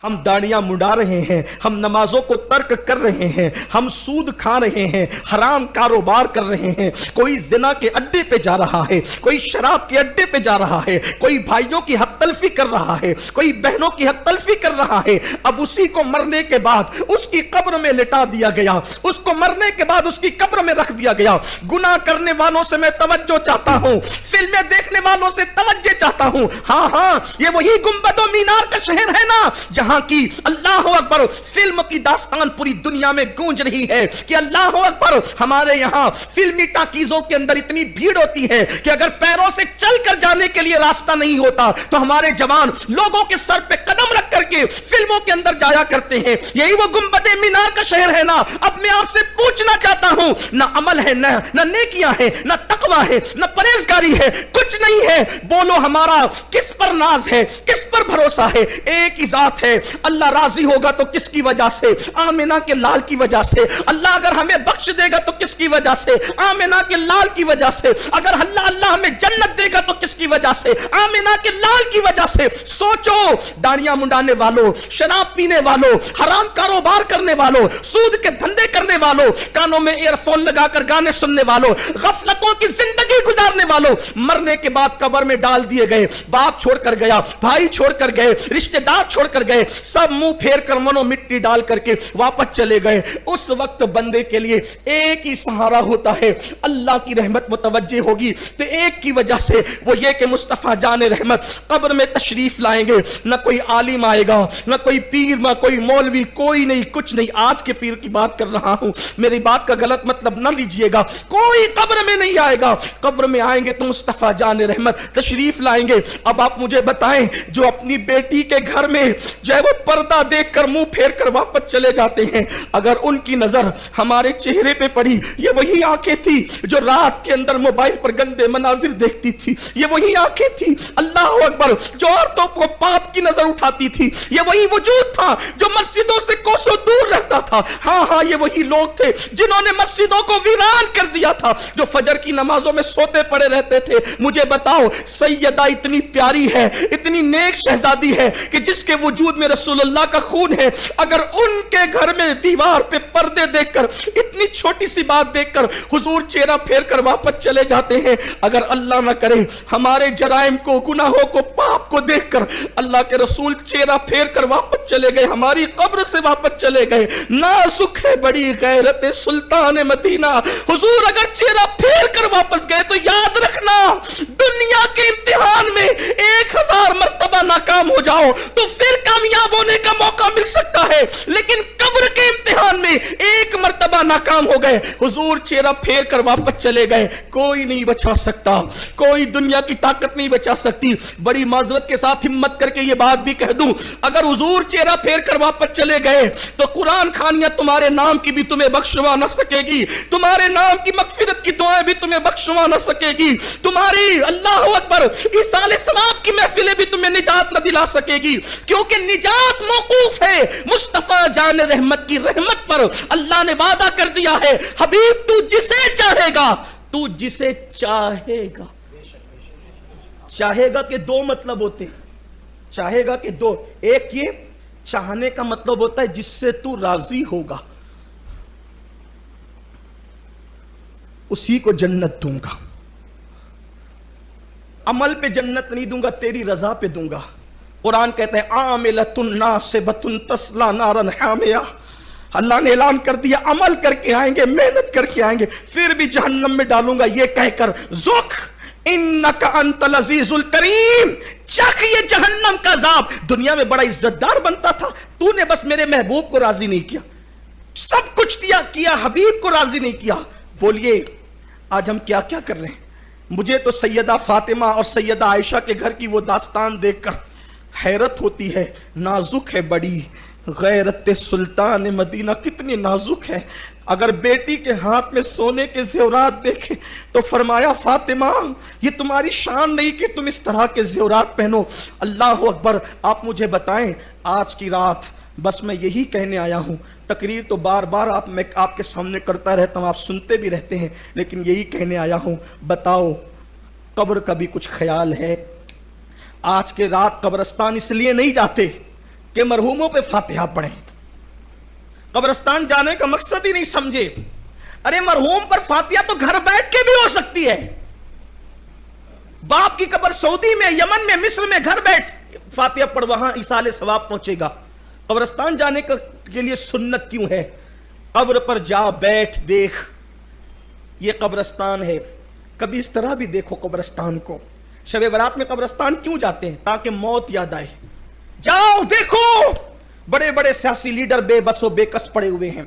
ہم داڑیاں مڈا رہے ہیں، ہم نمازوں کو ترک کر رہے ہیں، ہم سود کھا رہے ہیں، حرام کاروبار کر رہے ہیں، کوئی زنا کے اڈے پہ جا رہا ہے، کوئی شراب کے اڈے پہ جا رہا ہے، کوئی بھائیوں کی حق تلفی کر رہا ہے، کوئی بہنوں کی حق تلفی کر رہا ہے۔ اب اسی کو مرنے کے بعد اس کی قبر میں لٹا دیا گیا، اس کو مرنے کے بعد اس کی قبر میں رکھ دیا گیا۔ گناہ کرنے والوں سے میں توجہ چاہتا ہوں، فلمیں دیکھنے والوں سے توجہ چاہتا ہوں۔ ہاں ہاں، یہ وہی گنبد و مینار کا شہر ہے نا جہاں کی اللہ اکبر فلم کی داستان پوری دنیا میں گونج رہی ہے کہ اللہ اکبر ہمارے یہاں فلمی ٹاکیزوں کے اندر اتنی بھیڑ ہوتی ہے کہ اگر پیروں سے چل کر جانے کے لیے راستہ نہیں ہوتا تو ہمارے جوان لوگوں کے سر پہ قدم رکھ کر کے فلموں کے اندر جایا کرتے ہیں۔ یہی وہ گنبد مینار کا شہر ہے نا۔ اب میں آپ سے پوچھنا چاہتا ہوں، نہ عمل ہے، نہ نیکیاں ہیں، نہ تقوی ہے، نہ پرہیزگاری ہے، کچھ نہیں ہے۔ بولو ہمارا کس پر ناز ہے، کس پر بھروسہ ہے؟ ایک ہی ذات ہے۔ اللہ راضی ہوگا تو کس کی وجہ سے؟ آمنہ کے لال کی وجہ سے۔ اللہ اگر ہمیں بخش دے گا تو کس کی وجہ سے؟ آمنہ کے لال کی وجہ سے۔ اگر اللہ ہمیں جنت دے گا تو کس کی وجہ سے؟ آمنہ کے لال کی وجہ سے۔ سوچو، داڑیاں منڈانے والوں، شراب پینے والوں، حرام کاروبار کرنے والوں، سود کے دھندے کرنے والوں، کانوں میں ایئر فون لگا کر گانے سننے والوں، غفلتوں کی زندگی گزارنے والوں، مرنے کے بعد قبر میں ڈال دیے گئے۔ باپ چھوڑ کر گیا، بھائی چھوڑ کر گئے، رشتہ دار چھوڑ کر گئے، سب منہ پھیر کر منو مٹی ڈال کر کے واپس چلے گئے۔ اس وقت بندے کے لیے ایک ہی سہارا ہوتا ہے، اللہ کی رحمت متوجہ ہوگی تو ایک کی وجہ سے وہ یہ کہ مصطفیٰ جان رحمت قبر میں تشریف لائیں گے۔ نہ کوئی عالم آئے گا، نہ کوئی پیر، نہ کوئی مولوی، کوئی نہیں، کچھ نہیں۔ آج کے پیر کی بات کر رہا ہوں، میری بات کا غلط مطلب نہ لیجئے گا۔ کوئی قبر میں نہیں آئے گا، قبر میں آئیں گے تو مصطفیٰ جان رحمت تشریف لائیں گے۔ اب آپ مجھے بتائیں، جو اپنی بیٹی کے گھر میں جو ہے وہ پردہ دیکھ کر منہ پھیر کر واپس چلے جاتے ہیں، اگر ان کی نظر ہمارے چہرے پہ پڑی، یہ وہی آنکھیں تھی جو رات کے اندر موبائل پر گندے مناظر دیکھتی تھی، یہ وہی آنکھیں تھی اللہ اکبر جو عورتوں کو پاپ کی نظر اٹھاتی تھی، یہ وہی وجود تھا جو مسجدوں سے کوسوں دور رہتا تھا۔ ہاں ہاں، یہ وہی لوگ تھے جنہوں نے مسجدوں کو ویران کر دیا تھا، جو فجر کی نمازوں میں سوتے پڑے رہتے تھے۔ مجھے بتاؤ، سیدہ اتنی پیاری ہے، اتنی نیک شہزادی ہے کہ جس کے وجود میں رسول اللہ کا خون ہے، اگر ان کے گھر میں دیوار پہ پردے دیکھ کر، اتنی چھوٹی سی بات دیکھ کر حضور چہرہ پھیر کر واپس چلے جاتے ہیں، اگر اللہ نہ کرے ہمارے جرائم کو، گناہوں کو، پاپ کو دیکھ کر اللہ کے رسول چہرہ پھیر کر واپس چلے گئے، ہماری قبر سے واپس چلے گئے، نازک ہے بڑی غیرت سلطان مدینہ۔ حضور اگر چہرہ پھیر کر واپس گئے تو یاد رکھنا، دنیا کے امتحان میں 1000 مرتبہ ناکام ہو جاؤ تو پھر کامیاب ہونے کا موقع مل سکتا ہے، لیکن قبر کے امتحان میں 1 مرتبہ ناکام ہو گئے، حضور چہرہ پھیر کر واپس چلے گئے، کوئی نہیں بچا سکتا، کوئی دنیا کی طاقت نہیں بچا سکتی۔ بڑی معذرت کے ساتھ ہمت کر کے یہ بات بھی کہہ دوں، اگر حضور چہرہ پھیر کر واپس چلے گئے تو قرآن خوانیاں تمہارے نام کی بھی تمہیں بخشوا نہ سکے گی، تمہارے نام کی مغفرت کی دعائیں بھی تمہیں بخشوا نہ سکے گی، تمہاری اللہ اکبر عیسیٰ علیہ السلام کی محفلیں بھی تمہیں نجات نہ دلا سکے گی، کیونکہ نجات موقوف ہے مصطفیٰ جان رحمت کی رحمت پر۔ اللہ نے وعدہ کر دیا ہے، حبیب تو جسے چاہے گا، تو جسے چاہے گا۔ چاہے گا کے 2 مطلب ہوتے ہیں، چاہے گا کہ 2، ایک یہ چاہنے کا مطلب ہوتا ہے جس سے تو راضی ہوگا، اسی کو جنت دوں گا، عمل پہ جنت نہیں دوں گا، تیری رضا پہ دوں گا۔ قرآن کہتا ہے عاملۃ ناصبۃ تصلی نارا حامیہ، اللہ نے اعلان کر دیا عمل کر کے آئیں گے، محنت کر کے آئیں گے، پھر بھی جہنم میں ڈالوں گا، یہ کہہ کر ذوق انک انت العزیز الکریم، چکھ یہ جہنم کا عذاب۔ دنیا میں بڑا عزت دار بنتا تھا، تو نے بس میرے محبوب کو راضی نہیں کیا، سب کچھ کیا حبیب کو راضی نہیں کیا۔ بولیے آج ہم کیا کیا کر رہے ہیں؟ مجھے تو سیدہ فاطمہ اور سیدہ عائشہ کے گھر کی وہ داستان دیکھ کر حیرت ہوتی ہے، نازک ہے بڑی غیرت سلطان مدینہ، کتنی نازک ہے۔ اگر بیٹی کے ہاتھ میں سونے کے زیورات دیکھیں تو فرمایا فاطمہ یہ تمہاری شان نہیں کہ تم اس طرح کے زیورات پہنو۔ اللہ اکبر۔ آپ مجھے بتائیں، آج کی رات بس میں یہی کہنے آیا ہوں، تقریر تو بار بار میں آپ کے سامنے کرتا رہتا ہوں، آپ سنتے بھی رہتے ہیں، لیکن یہی کہنے آیا ہوں، بتاؤ قبر کا بھی کچھ خیال ہے؟ آج کے رات قبرستان اس لیے نہیں جاتے کہ مرحوموں پہ فاتحہ پڑھیں. قبرستان جانے کا مقصد ہی نہیں سمجھے. ارے مرحوم پر فاتحہ تو گھر بیٹھ کے بھی ہو سکتی ہے. باپ کی قبر سعودی میں، یمن میں، مصر میں گھر بیٹھ فاتحہ پڑھ، وہاں ایصال ثواب پہنچے گا. قبرستان جانے کے لیے سنت کیوں ہے؟ قبر پر جا بیٹھ، دیکھ یہ قبرستان ہے. کبھی اس طرح بھی دیکھو قبرستان کو. شب برات میں قبرستان کیوں جاتے ہیں؟ تاکہ موت یاد آئے. جاؤ دیکھو، بڑے بڑے سیاسی لیڈر بے بس و بے کس پڑے ہوئے ہیں،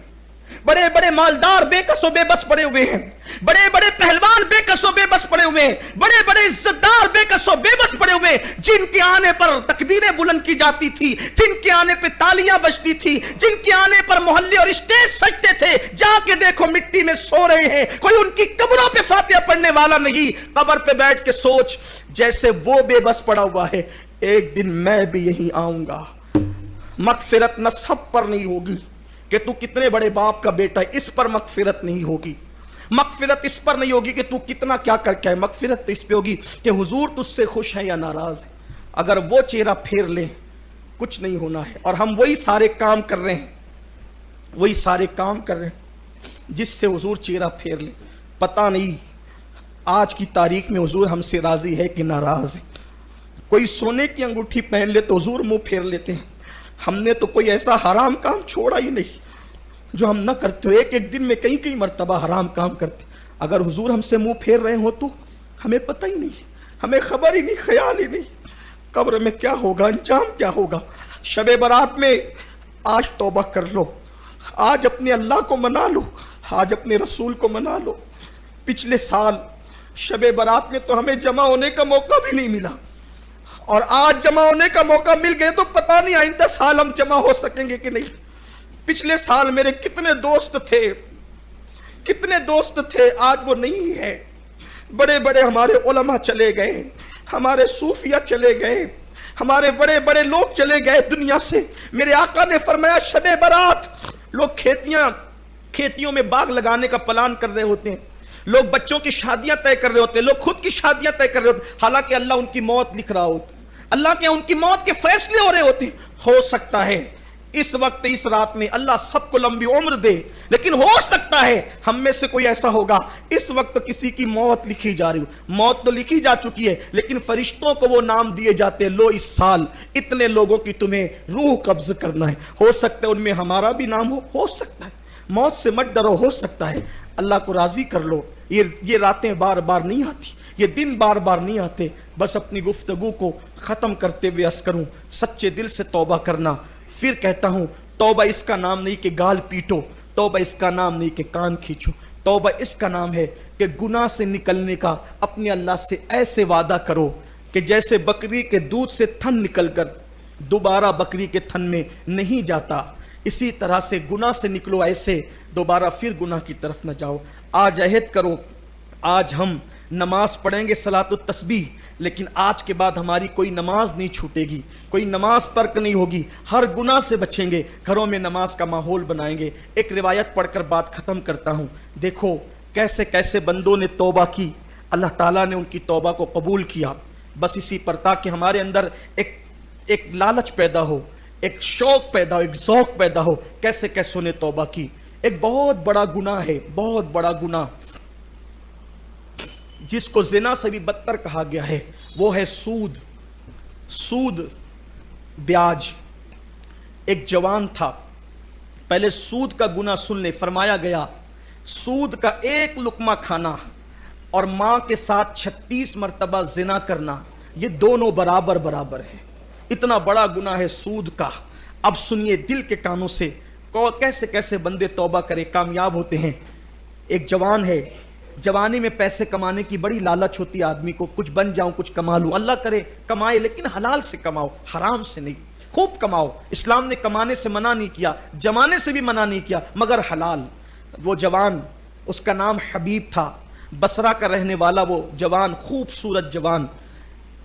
بڑے بڑے مالدار بے کس و بے بس پڑے ہوئے ہیں، بڑے بڑے پہلوان بے کس و بے بس پڑے ہوئے ہیں، بڑے بڑے عزت دار بے کس و بے بس پڑے ہوئے ہیں، جن کے آنے پر تکبیریں بلند کی جاتی تھی، جن کے آنے پہ تالیاں بجتی تھی، جن کے آنے پر محلے اور اسٹیج سجتے تھے. جا کے دیکھو مٹی میں سو رہے ہیں، کوئی ان کی قبروں پہ فاتحہ پڑھنے والا نہیں. قبر پہ بیٹھ کے سوچ، جیسے وہ بے بس پڑا ہوا ہے، ایک دن میں بھی یہیں آؤں گا. مغفرت نہ سب پر نہیں ہوگی کہ تو کتنے بڑے باپ کا بیٹا ہے، اس پر مغفرت نہیں ہوگی. مغفرت اس پر نہیں ہوگی کہ تو کتنا کیا کر کے ہے. مغفرت تو اس پہ ہوگی کہ حضور تجھ سے خوش ہیں یا ناراض ہیں. اگر وہ چہرہ پھیر لیں کچھ نہیں ہونا ہے. اور ہم وہی سارے کام کر رہے ہیں، وہی سارے کام کر رہے ہیں جس سے حضور چہرہ پھیر لیں. پتہ نہیں آج کی تاریخ میں حضور ہم سے راضی ہے کہ ناراض ہے. کوئی سونے کی انگوٹھی پہن لے تو حضور منہ پھیر لیتے ہیں. ہم نے تو کوئی ایسا حرام کام چھوڑا ہی نہیں جو ہم نہ کرتے. ایک دن میں کئی مرتبہ حرام کام کرتے. اگر حضور ہم سے منہ پھیر رہے ہو تو ہمیں پتہ ہی نہیں، ہمیں خبر ہی نہیں، خیال ہی نہیں. قبر میں کیا ہوگا، انجام کیا ہوگا. شب برات میں آج توبہ کر لو، آج اپنے اللہ کو منا لو، آج اپنے رسول کو منا لو. پچھلے سال شب برات میں تو ہمیں جمع ہونے کا موقع بھی نہیں ملا، اور آج جمع ہونے کا موقع مل گئے تو پتہ نہیں آئندہ سال ہم جمع ہو سکیں گے کہ نہیں. پچھلے سال میرے کتنے دوست تھے، آج وہ نہیں ہے. بڑے بڑے ہمارے علماء چلے گئے، ہمارے صوفیہ چلے گئے، ہمارے بڑے بڑے لوگ چلے گئے دنیا سے. میرے آقا نے فرمایا شب برات لوگ کھیتیوں میں باغ لگانے کا پلان کر رہے ہوتے ہیں، لوگ بچوں کی شادیاں طے کر رہے ہوتے ہیں، لوگ خود کی شادیاں طے کر رہے ہوتے ہیں، حالانکہ اللہ ان کی موت لکھ رہا ہوتا، اللہ کے ان کی موت کے فیصلے ہو رہے ہوتے ہیں. ہو سکتا ہے اس وقت اس رات میں اللہ سب کو لمبی عمر دے، لیکن ہو سکتا ہے ہم میں سے کوئی ایسا ہوگا اس وقت کسی کی موت لکھی جا رہی ہو. موت تو لکھی جا چکی ہے، لیکن فرشتوں کو وہ نام دیے جاتے ہیں، لو اس سال اتنے لوگوں کی تمہیں روح قبض کرنا ہے. ہو سکتا ہے ان میں ہمارا بھی نام ہو سکتا ہے. موت سے مت ڈرو، ہو سکتا ہے. اللہ کو راضی کر لو. یہ راتیں بار بار نہیں آتی، یہ دن بار بار نہیں آتے. بس اپنی گفتگو کو ختم کرتے ہوئے عرض کروں، سچے دل سے توبہ کرنا. پھر کہتا ہوں، توبہ اس کا نام نہیں کہ گال پیٹو، توبہ اس کا نام نہیں کہ کان کھینچو. توبہ اس کا نام ہے کہ گناہ سے نکلنے کا اپنے اللہ سے ایسے وعدہ کرو کہ جیسے بکری کے دودھ سے تھن نکل کر دوبارہ بکری کے تھن میں نہیں جاتا، اسی طرح سے گناہ سے نکلو، ایسے دوبارہ پھر گناہ کی طرف نہ جاؤ. آج عہد کرو، آج ہم نماز پڑھیں گے صلاۃ التسبیح، لیکن آج کے بعد ہماری کوئی نماز نہیں چھوٹے گی، کوئی نماز ترک نہیں ہوگی، ہر گناہ سے بچیں گے، گھروں میں نماز کا ماحول بنائیں گے. ایک روایت پڑھ کر بات ختم کرتا ہوں. دیکھو کیسے کیسے بندوں نے توبہ کی، اللہ تعالیٰ نے ان کی توبہ کو قبول کیا. بس اسی پر تاکہ ہمارے اندر ایک لالچ پیدا ہو، ایک شوق پیدا ہو، ایک ذوق پیدا ہو. کیسے کیسوں نے توبہ کی. ایک بہت بڑا گناہ ہے، بہت بڑا گناہ جس کو زنا سے بھی بدتر کہا گیا ہے، وہ ہے سود، بیاج. ایک جوان تھا، پہلے سود کا گناہ سن لے. فرمایا گیا سود کا ایک لقمہ کھانا اور ماں کے ساتھ 36 مرتبہ زنا کرنا، یہ دونوں برابر ہے. اتنا بڑا گناہ ہے سود کا. اب سنیے دل کے کانوں سے، کیسے کیسے بندے توبہ کرے کامیاب ہوتے ہیں. ایک جوان ہے، جوانی میں پیسے کمانے کی بڑی لالچ ہوتی ہے آدمی کو، کچھ بن جاؤں، کچھ کما لوں. اللہ کرے کمائے، لیکن حلال سے کماؤ، حرام سے نہیں. خوب کماؤ، اسلام نے کمانے سے منع نہیں کیا، جمانے سے بھی منع نہیں کیا، مگر حلال. وہ جوان، اس کا نام حبیب تھا، بصرہ کا رہنے والا وہ جوان، خوبصورت جوان،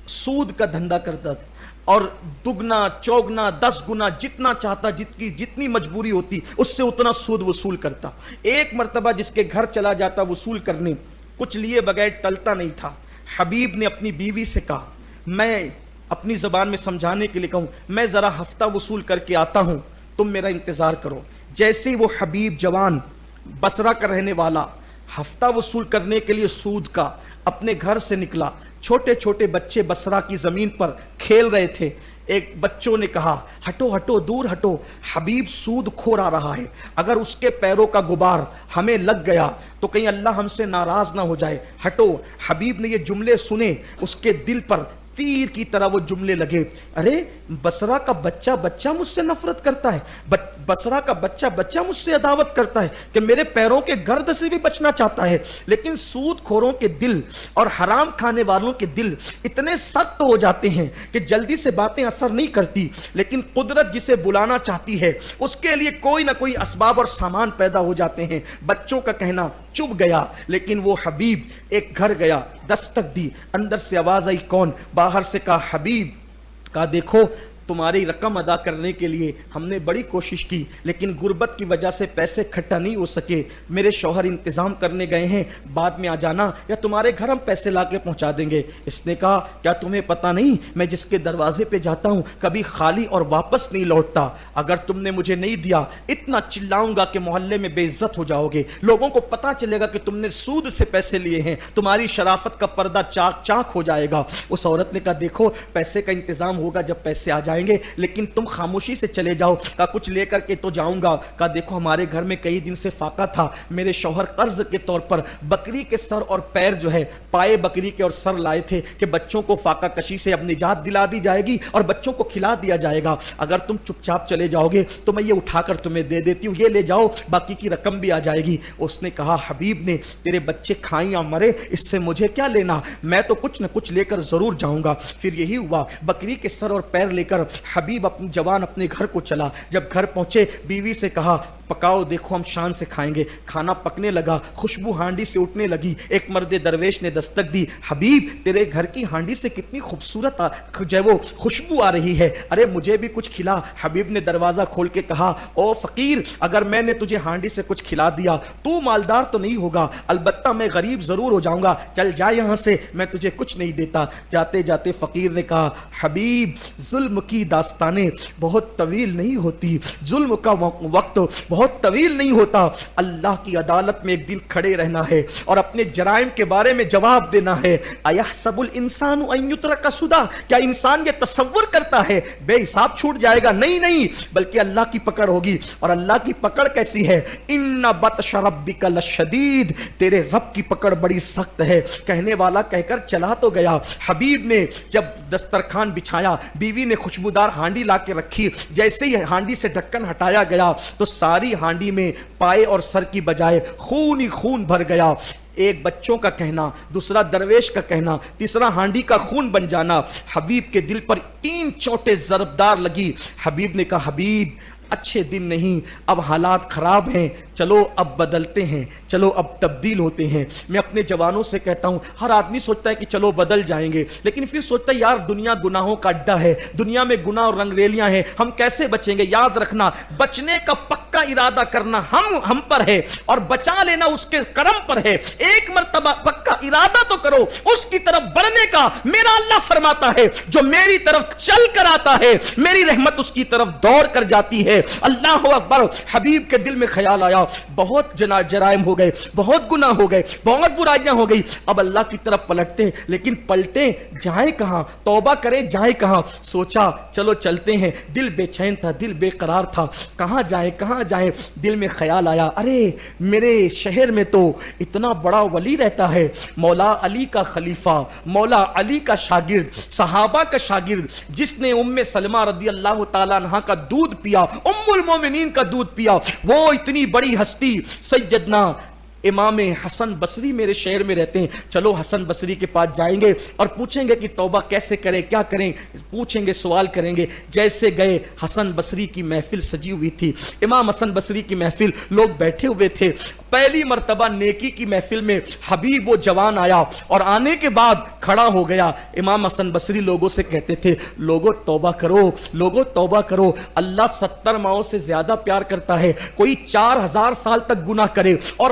سود کا دھندا کرتا تھا، اور دگنا چوگنا 10 گنا جتنا چاہتا، جتنی مجبوری ہوتی اس سے اتنا سود وصول کرتا. ایک مرتبہ جس کے گھر چلا جاتا وصول کرنے، کچھ لیے بغیر ٹلتا نہیں تھا. حبیب نے اپنی بیوی سے کہا، میں اپنی زبان میں سمجھانے کے لیے کہوں، میں ذرا ہفتہ وصول کر کے آتا ہوں، تم میرا انتظار کرو۔ جیسے ہی وہ حبیب جوان بصرہ کا رہنے والا ہفتہ وصول کرنے کے لیے سود کا اپنے گھر سے نکلا، چھوٹے چھوٹے بچے بصرہ کی زمین پر کھیل رہے تھے۔ ایک بچوں نے کہا، ہٹو ہٹو، دور ہٹو، حبیب سود کھور آ رہا ہے، اگر اس کے پیروں کا غبار ہمیں لگ گیا تو کہیں اللہ ہم سے ناراض نہ ہو جائے، ہٹو۔ حبیب نے یہ جملے سنے، اس کے دل پر تیر کی طرح وہ جملے لگے، ارے بصرہ کا بچہ مجھ سے نفرت کرتا ہے، بصرہ کا بچہ مجھ سے عداوت کرتا ہے کہ میرے پیروں کے گرد سے بھی بچنا چاہتا ہے۔ لیکن سود کھوروں کے دل اور حرام کھانے والوں کے دل اتنے سخت ہو جاتے ہیں کہ جلدی سے باتیں اثر نہیں کرتی، لیکن قدرت جسے بلانا چاہتی ہے اس کے لیے کوئی نہ کوئی اسباب اور سامان پیدا ہو جاتے ہیں۔ بچوں کا کہنا چپ گیا، لیکن وہ حبیب ایک گھر گیا، دستک دی، اندر سے آواز آئی، کون؟ باہر سے کہا حبیب۔ کہا دیکھو تمہاری رقم ادا کرنے کے لیے ہم نے بڑی کوشش کی، لیکن غربت کی وجہ سے پیسے اکٹھا نہیں ہو سکے، میرے شوہر انتظام کرنے گئے ہیں، بعد میں آ جانا یا تمہارے گھر ہم پیسے لا کے پہنچا دیں گے۔ اس نے کہا کیا تمہیں پتہ نہیں میں جس کے دروازے پہ جاتا ہوں کبھی خالی اور واپس نہیں لوٹتا، اگر تم نے مجھے نہیں دیا اتنا چلاؤں گا کہ محلے میں بے عزت ہو جاؤ گے، لوگوں کو پتہ چلے گا کہ تم نے سود سے پیسے لیے ہیں، تمہاری شرافت کا پردہ چاک چاک ہو جائے گا۔ اس عورت نے کہا دیکھو پیسے کا انتظام ہوگا جب پیسے آ جائیں گے، لیکن تم خاموشی سے چلے جاؤ۔ کہا کچھ لے کر کے تو جاؤں گا۔ کہا دیکھو ہمارے گھر میں کئی دن سے فاقہ تھا، میرے شوہر قرض کے طور پر بکری کے سر اور پیر جو ہے پائے بکری کے اور سر لائے تھے کہ بچوں کو فاقہ کشی سے اب نجات دلا دی جائے گی اور بچوں کو کھلا دیا جائے گا، اگر تم چپ چاپ چلے جاؤ گے تو میں یہ اٹھا کر تمہیں دے دیتی ہوں، یہ لے جاؤ، باقی کی رقم بھی آ جائے گی۔ اس نے کہا حبیب نے تیرے بچے کھائیں یا مرے اس سے مجھے کیا لینا، میں تو کچھ نہ کچھ لے کر ضرور جاؤں گا۔ پھر یہی ہوا، بکری کے سر اور پیر لے کر حبیب اپنی جوان اپنے گھر کو چلا۔ جب گھر پہنچے بیوی سے کہا پکاؤ، دیکھو ہم شان سے کھائیں گے۔ کھانا پکنے لگا، خوشبو ہانڈی سے اٹھنے لگی۔ ایک مرد درویش نے دستک دی، حبیب تیرے گھر کی ہانڈی سے کتنی خوبصورت جو ہے وہ خوشبو آ رہی ہے، ارے مجھے بھی کچھ کھلا۔ حبیب نے دروازہ کھول کے کہا او فقیر، اگر میں نے تجھے ہانڈی سے کچھ کھلا دیا تو مالدار تو نہیں ہوگا، البتہ میں غریب ضرور ہو جاؤں گا، چل جا یہاں سے، میں تجھے کچھ نہیں دیتا۔ جاتے جاتے فقیر نے کہا حبیب ظلم کی داستانیں بہت طویل نہیں ہوتی، ظلم کا وقت بہت طویل نہیں ہوتا، اللہ کی عدالت میں ایک دن کھڑے رہنا ہے اور اپنے جرائم کے بارے میں جواب دینا ہے۔ ایحسب الانسان ان یترک سدی، کیا انسان یہ تصور کرتا ہے بے حساب چھوٹ جائے گا؟ نہیں نہیں، بلکہ اللہ کی پکڑ ہوگی، اور اللہ کی پکڑ کیسی ہے؟ ان بطش ربک لشدید، تیرے رب کی پکڑ بڑی سخت ہے۔ کہنے والا کہہ کر چلا تو گیا۔ حبیب نے جب دسترخوان بچھایا، بیوی نے خوشبودار ہانڈی لا کے رکھی، جیسے ہی ہانڈی سے ڈھکن ہٹایا گیا تو ساری ہانڈی میں پائے اور سر کی بجائے خون ہی خون بھر گیا۔ ایک بچوں کا کہنا، دوسرا درویش کا کہنا، تیسرا ہانڈی کا خون بن جانا۔ حبیب کے دل پر 3 چوٹیں ضربدار لگی۔ حبیب نے کہا حبیب اچھے دن نہیں، اب حالات خراب ہیں، چلو اب بدلتے ہیں، چلو اب تبدیل ہوتے ہیں۔ میں اپنے جوانوں سے کہتا ہوں، ہر آدمی سوچتا ہے کہ چلو بدل جائیں گے، لیکن پھر سوچتا ہے یار دنیا گناہوں کا اڈا ہے، دنیا میں گناہ اور رنگریلیاں ہیں، ہم کیسے بچیں گے؟ یاد رکھنا بچنے کا پکا ارادہ کرنا ہم پر ہے اور بچا لینا اس کے کرم پر ہے۔ ایک مرتبہ پکا ارادہ تو کرو اس کی طرف بڑھنے کا، میرا اللہ فرماتا ہے جو میری طرف چل کر آتا ہے میری رحمت اس کی طرف دوڑ کر جاتی ہے۔ اللہ اکبر۔ حبیب کے دل میں خیال آیا بہت جرائم ہو گئے، بہت گناہ ہو گئے، بہت برائیاں ہو گئی، اب اللہ کی طرف پلٹتے، لیکن پلٹیں جائیں کہاں، توبہ کریں جائیں کہاں؟ سوچا چلو چلتے ہیں، دل بے چین تھا، دل بے قرار تھا، کہاں جائیں کہاں جائیں؟ دل میں خیال آیا ارے میرے شہر میں تو اتنا بڑا ولی رہتا ہے، مولا علی کا خلیفہ، مولا علی کا شاگرد، صحابہ کا شاگرد، جس نے ام سلمہ رضی اللہ تعالیٰ عنہ کا دودھ پیا، ام المومنین کا دودھ پیا، وہ اتنی بڑی ہستی سیدنا امام حسن بصری میرے شہر میں رہتے ہیں، چلو حسن بصری کے پاس جائیں گے اور پوچھیں گے کہ توبہ کیسے کریں، کیا کریں، پوچھیں گے، سوال کریں گے۔ جیسے گئے، حسن بصری کی محفل سجی ہوئی تھی، امام حسن بصری کی محفل، لوگ بیٹھے ہوئے تھے۔ پہلی مرتبہ نیکی کی محفل میں حبیب وہ جوان آیا اور آنے کے بعد کھڑا ہو گیا۔ امام حسن بصری لوگوں سے کہتے تھے لوگوں توبہ کرو، لوگوں توبہ کرو، اللہ 70 ماؤں سے زیادہ پیار کرتا ہے، کوئی 4000 سال تک گناہ کرے اور